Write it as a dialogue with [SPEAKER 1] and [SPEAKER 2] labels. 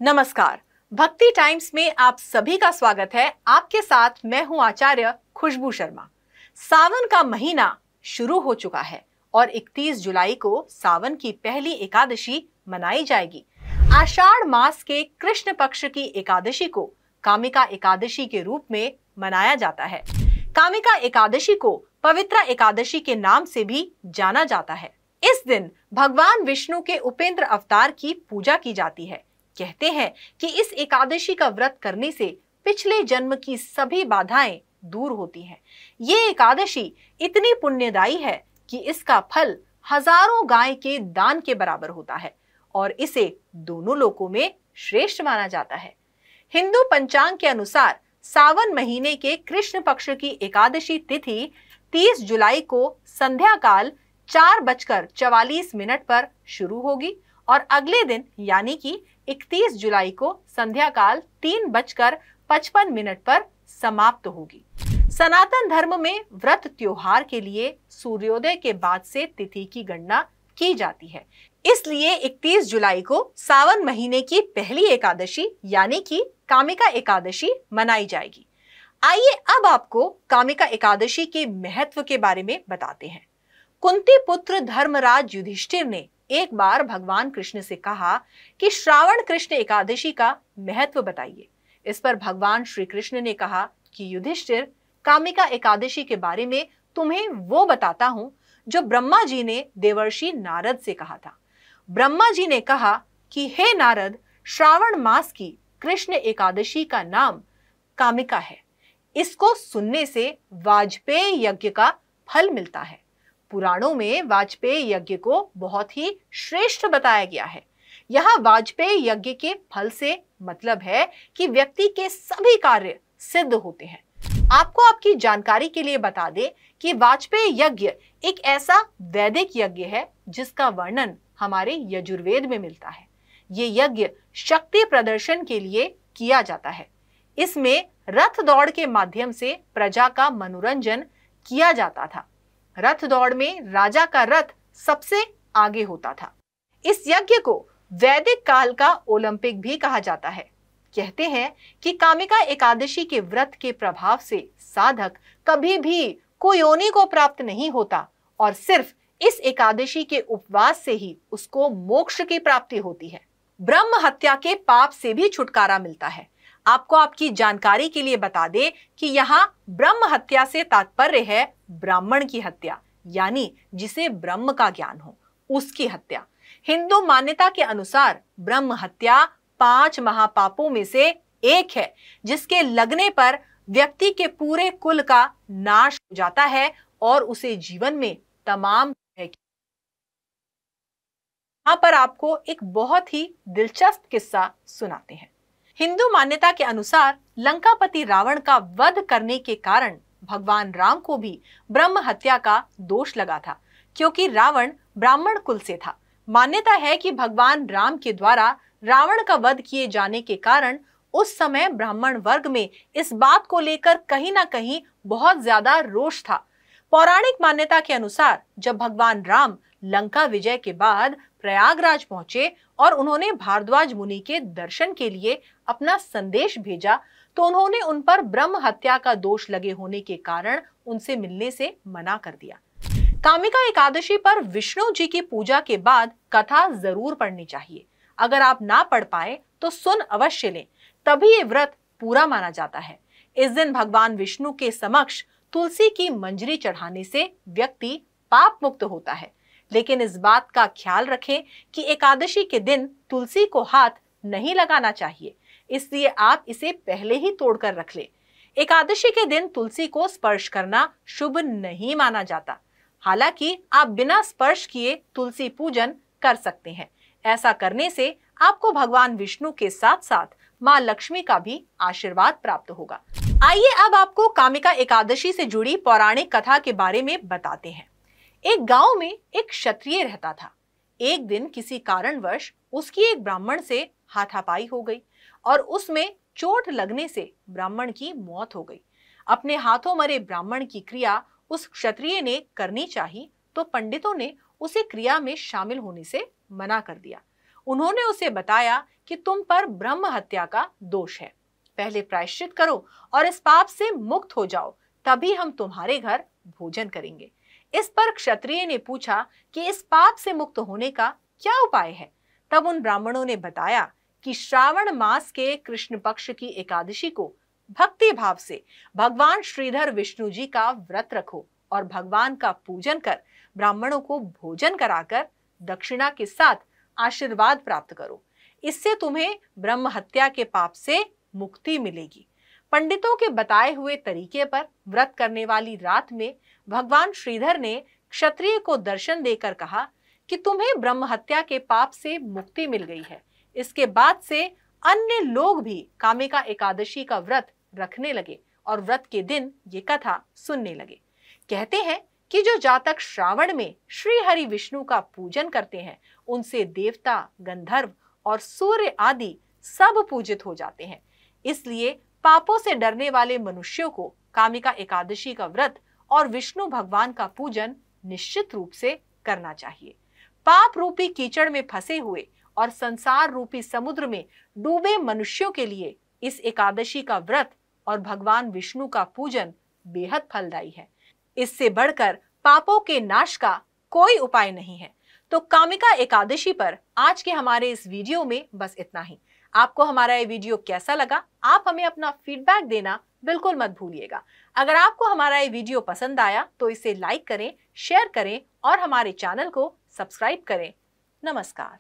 [SPEAKER 1] नमस्कार। भक्ति टाइम्स में आप सभी का स्वागत है। आपके साथ मैं हूं आचार्य खुशबू शर्मा। सावन का महीना शुरू हो चुका है और 31 जुलाई को सावन की पहली एकादशी मनाई जाएगी। आषाढ़ मास के कृष्ण पक्ष की एकादशी को कामिका एकादशी के रूप में मनाया जाता है। कामिका एकादशी को पवित्रा एकादशी के नाम से भी जाना जाता है। इस दिन भगवान विष्णु के उपेंद्र अवतार की पूजा की जाती है। कहते हैं कि इस एकादशी का व्रत करने से पिछले जन्म की सभी बाधाएं दूर होती हैं। ये एकादशी इतनी पुण्यदायी है कि इसका फल हजारों गाय के दान के बराबर होता है और इसे दोनों लोकों में श्रेष्ठ माना जाता है। हिंदू पंचांग के अनुसार सावन महीने के कृष्ण पक्ष की एकादशी तिथि 30 जुलाई को संध्या काल 4:44 पर शुरू होगी और अगले दिन यानी कि 31 जुलाई को संध्या काल 3:55 पर समाप्त होगी। सनातन धर्म में व्रत त्योहार के लिए सूर्योदय के बाद से तिथि की गणना की जाती है। इसलिए 31 जुलाई को सावन महीने की पहली एकादशी यानी कि कामिका एकादशी मनाई जाएगी। आइए अब आपको कामिका एकादशी के महत्व के बारे में बताते हैं। कुंती पुत्र धर्मराज युधिष्ठिर ने एक बार भगवान कृष्ण से कहा कि श्रावण कृष्ण एकादशी का महत्व बताइए। इस पर भगवान श्री कृष्ण ने कहा कि युधिष्ठिर, कामिका एकादशी के बारे में तुम्हें वो बताता हूं जो ब्रह्मा जी ने देवर्षि नारद से कहा था। ब्रह्मा जी ने कहा कि हे नारद, श्रावण मास की कृष्ण एकादशी का नाम कामिका है। इसको सुनने से वाजपेय यज्ञ का फल मिलता है। पुराणों में वाजपेय यज्ञ को बहुत ही श्रेष्ठ बताया गया है। यहाँ वाजपेय यज्ञ के फल से मतलब है कि व्यक्ति के सभी कार्य सिद्ध होते हैं। आपको आपकी जानकारी के लिए बता दें कि वाजपेय यज्ञ एक ऐसा वैदिक यज्ञ है जिसका वर्णन हमारे यजुर्वेद में मिलता है। ये यज्ञ शक्ति प्रदर्शन के लिए किया जाता है। इसमें रथ दौड़ के माध्यम से प्रजा का मनोरंजन किया जाता था। रथ दौड़ में राजा का रथ सबसे आगे होता था। इस यज्ञ को वैदिक काल का ओलंपिक भी कहा जाता है। कहते हैं कि कामिका एकादशी के व्रत के प्रभाव से साधक कभी भी कुयोनि को प्राप्त नहीं होता और सिर्फ इस एकादशी के उपवास से ही उसको मोक्ष की प्राप्ति होती है। ब्रह्म हत्या के पाप से भी छुटकारा मिलता है। आपको आपकी जानकारी के लिए बता दें कि यहाँ ब्रह्म हत्या से तात्पर्य है ब्राह्मण की हत्या, यानी जिसे ब्रह्म का ज्ञान हो उसकी हत्या। हिंदू मान्यता के अनुसार ब्रह्म हत्या 5 महापापों में से एक है, जिसके लगने पर व्यक्ति के पूरे कुल का नाश हो जाता है और उसे जीवन में तमाम यहाँ पर आपको एक बहुत ही दिलचस्प किस्सा सुनाते हैं। हिंदू मान्यता के अनुसार लंकापति रावण का वध करने के कारण भगवान राम को भी ब्रह्म हत्या का दोष लगा था, क्योंकि रावण ब्राह्मण कुल से था। मान्यता है कि भगवान राम के द्वारा रावण का वध किए जाने के कारण उस समय ब्राह्मण वर्ग में इस बात को लेकर कहीं ना कहीं बहुत ज्यादा रोष था। पौराणिक मान्यता के अनुसार जब भगवान राम लंका विजय के बाद प्रयागराज पहुंचे और उन्होंने भारद्वाज मुनि के दर्शन के लिए अपना संदेश भेजा, तो उन्होंने उन पर ब्रह्म हत्या का दोष लगे होने के कारण उनसे मिलने से मना कर दिया। कामिका एकादशी पर विष्णु जी की पूजा के बाद कथा जरूर पढ़नी चाहिए। अगर आप ना पढ़ पाए तो सुन अवश्य लें, तभी ये व्रत पूरा माना जाता है। इस दिन भगवान विष्णु के समक्ष तुलसी की मंजरी चढ़ाने से व्यक्ति पाप मुक्त होता है। लेकिन इस बात का ख्याल रखें कि एकादशी के दिन तुलसी को हाथ नहीं लगाना चाहिए, इसलिए आप इसे पहले ही तोड़कर रख लें। एकादशी के दिन तुलसी को स्पर्श करना शुभ नहीं माना जाता। हालांकि आप बिना स्पर्श किए तुलसी पूजन कर सकते हैं। ऐसा करने से आपको भगवान विष्णु के साथ साथ माँ लक्ष्मी का भी आशीर्वाद प्राप्त होगा। आइए अब आपको कामिका एकादशी से जुड़ी पौराणिक कथा के बारे में बताते हैं। एक गांव में एक क्षत्रिय रहता था। एक दिन किसी कारणवश उसकी एक ब्राह्मण से हाथापाई हो गई और उसमें चोट लगने से ब्राह्मण की मौत हो गई। अपने हाथों मरे ब्राह्मण की क्रिया उस क्षत्रिय ने करनी चाहिए, तो पंडितों ने उसे क्रिया में शामिल होने से मना कर दिया। उन्होंने उसे बताया कि तुम पर ब्रह्म हत्या का दोष है, पहले प्रायश्चित करो और इस पाप से मुक्त हो जाओ, तभी हम तुम्हारे घर भोजन करेंगे। इस पर क्षत्रिय ने पूछा कि इस पाप से मुक्त होने का क्या उपाय है। तब उन ब्राह्मणों ने बताया कि श्रावण मास के कृष्ण पक्ष की एकादशी को भक्ति भाव से भगवान श्रीधर विष्णु जी का व्रत रखो और भगवान का पूजन कर ब्राह्मणों को भोजन कराकर दक्षिणा के साथ आशीर्वाद प्राप्त करो। इससे तुम्हें ब्रह्म हत्या के पाप से मुक्ति मिलेगी। पंडितों के बताए हुए तरीके पर व्रत करने वाली रात में भगवान श्रीधर ने क्षत्रिय को दर्शन देकर कहा कि तुम्हें ब्रह्म हत्या के पाप से मुक्ति मिल गई है। इसके बाद से अन्य लोग भी कामिका एकादशी का व्रत रखने लगे और व्रत के दिन ये कथा सुनने लगे। कहते हैं कि जो जातक श्रावण में श्री हरि विष्णु का पूजन करते हैं, उनसे देवता, गंधर्व और सूर्य आदि सब पूजित हो जाते हैं। इसलिए पापों से डरने वाले मनुष्यों को कामिका एकादशी का व्रत और विष्णु भगवान का पूजन निश्चित रूप से करना चाहिए। पाप रूपी कीचड़ में फंसे हुए और संसार रूपी समुद्र में डूबे मनुष्यों के लिए इस एकादशी का व्रत और भगवान विष्णु का पूजन बेहद फलदायी है। इससे बढ़कर पापों के नाश का कोई उपाय नहीं है। तो कामिका एकादशी पर आज के हमारे इस वीडियो में बस इतना ही। आपको हमारा ये वीडियो कैसा लगा, आप हमें अपना फीडबैक देना बिल्कुल मत भूलिएगा। अगर आपको हमारा ये वीडियो पसंद आया तो इसे लाइक करें, शेयर करें और हमारे चैनल को सब्सक्राइब करें। नमस्कार।